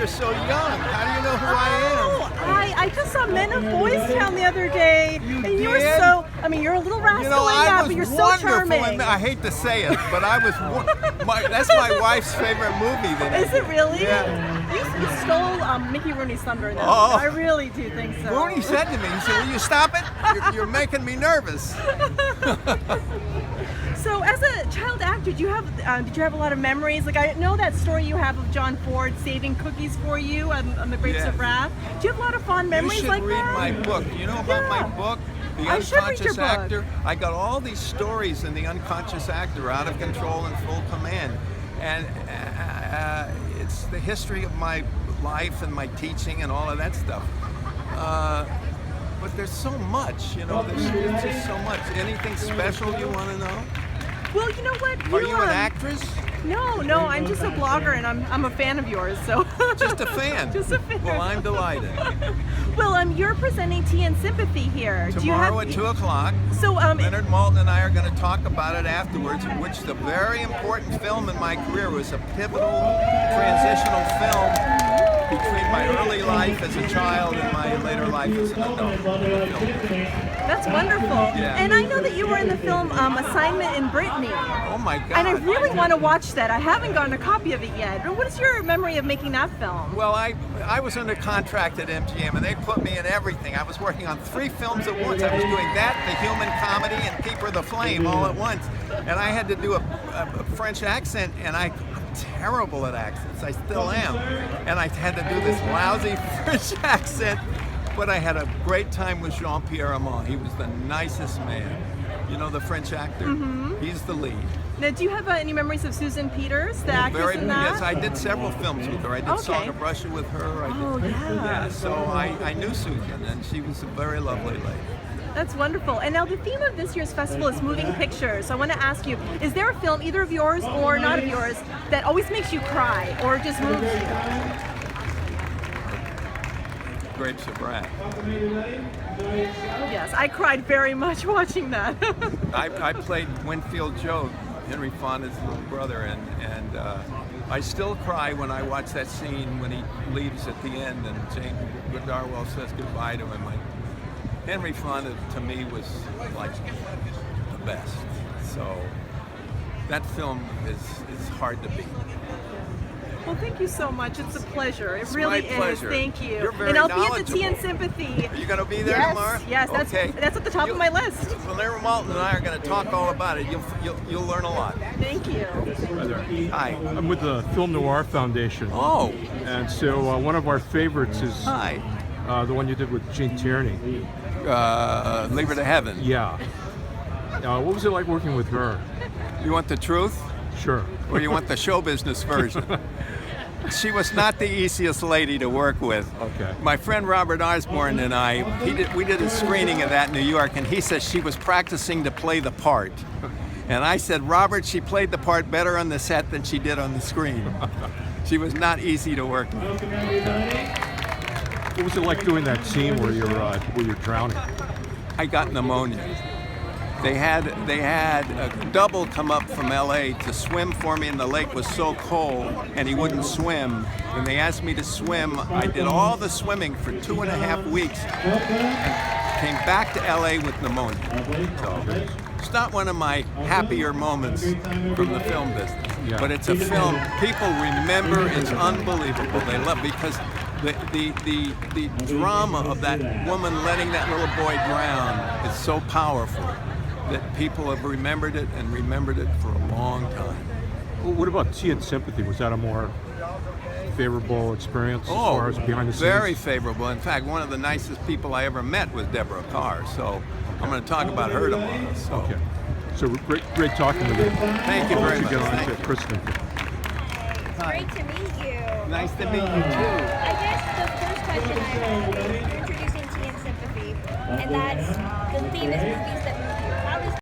you're so young. How do you know who I am? I just saw Men of Boys Town the other day, and you were did? so. I mean, you're a little rascal You know, in I that, was but you're so wonderful. charming. I hate to say it, but I was. That's my wife's favorite movie. Is it really? Yeah. You stole Mickey Rooney's thunder. Though. Oh. I really do think so. Rooney said to me, he said, "Will you stop it? You're making me nervous." So, as a child actor, did you have a lot of memories? Like, I know that story you have of John Ford saving cookies for you on the Grapes of Wrath. Do you have a lot of fond memories like that? You should read my book. You know about my book, The Unconscious Actor? I got all these stories in The Unconscious Actor, Out of Control and Full Command, and it's the history of my life and my teaching and all of that stuff. But there's so much, you know. There's just so much. Anything special you want to know? Well, you know what? Are you an actress? No, I'm just a blogger, and I'm a fan of yours. So Just a fan. Just a fan. Well, I'm delighted. Well, you're presenting Tea and Sympathy here. Tomorrow at 2 o'clock. So, Leonard Maltin and I are going to talk about it afterwards, which the very important film in my career was a pivotal transitional film between my early life as a child and my later life as an adult. That's wonderful. Yeah. And I know that you were in the film Assignment in Brittany. Oh my God. And I really want to watch that. I haven't gotten a copy of it yet. What is your memory of making that film? Well, I was under contract at MGM, and they put me in everything. I was working on 3 films at once. I was doing that, The Human Comedy, and Keeper the Flame all at once. And I had to do a French accent, and I'm terrible at accents. I still am. And I had to do this lousy French accent. But I had a great time with Jean-Pierre Amand. He was the nicest man. You know the French actor? Mm-hmm. He's the lead. Now, do you have any memories of Susan Peters, the actress in that? Yes, I did several films with her. I did Song of Russia with her. Yeah, so I knew Susan, and she was a very lovely lady. That's wonderful. And now the theme of this year's festival is moving pictures. So I want to ask you, is there a film, either of yours or not of yours, that always makes you cry or just moves you? Grapes of Wrath. Yes, I cried very much watching that. I played Winfield Joe, Henry Fonda's little brother, and I still cry when I watch that scene when he leaves at the end and Jane Darryl says goodbye to him. Henry Fonda to me was like the best. So that film is hard to beat. Well, thank you so much. It's a pleasure. It It's really my is. pleasure. Thank you. You're very and I'll be at the knowledgeable. Tea and Sympathy. Are you going to be there tomorrow? Yes, Okay. that's at the top of my list. Well, Leonard Maltin and I are going to talk all about it. You'll learn a lot. Thank you. Hi there. Hi. I'm with the Film Noir Foundation. Oh. And so one of our favorites is Hi. the one you did with Gene Tierney. Leave Her to Heaven. Yeah. What was it like working with her? You want the truth? Sure. Or you want the show business version? She was not the easiest lady to work with. Okay. My friend Robert Osborne and I, we did a screening of that in New York, and he says she was practicing to play the part. And I said, Robert, she played the part better on the set than she did on the screen. She was not easy to work with. What was it like doing that scene where you're drowning? I got pneumonia. They had a double come up from LA to swim for me, and the lake was so cold, and he wouldn't swim. When they asked me to swim, I did all the swimming for 2.5 weeks, and came back to LA with pneumonia. So it's not one of my happier moments from the film business, but it's a film people remember. It's unbelievable. They love because the drama of that woman letting that little boy drown is so powerful that people have remembered it and remembered it for a long time. Well, what about Tea and Sympathy? Was that a more favorable experience as far as behind the scenes? Very favorable. In fact, one of the nicest people I ever met was Deborah Kerr. So I'm going to talk about her tomorrow. So. Okay. So great talking with you. Thank you very much. Get on Thank to you. Kristen. Great to meet you. Nice to meet you too. I guess the first question I have is you're introducing Tea and Sympathy, and that's the theme is movies that